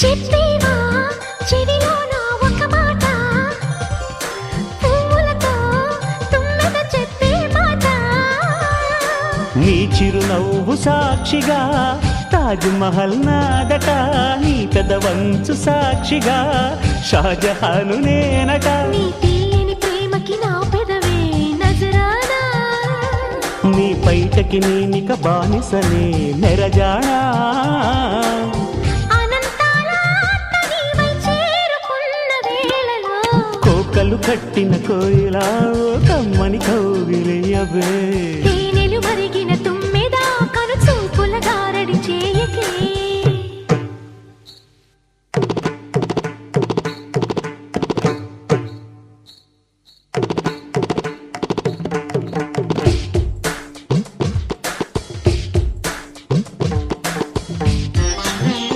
చెప్పేవా చెవిలోన ఒక మాట, పువ్వులతో తుమ్మెద చెప్పే మాట. నీ చిరునవ్వు సాక్షిగా తాజ్ మహల్ నాదట, నీ పెదవంచు సాక్షిగా షాజహాను నేనట. నీ తీయని ప్రేమకి నా పెదవే నజరానా, నీ బయటకి నేనిక బానిసనే నెరజానా. కోకలు కట్టిన కోయిలా కమ్మని కౌగిలియవే.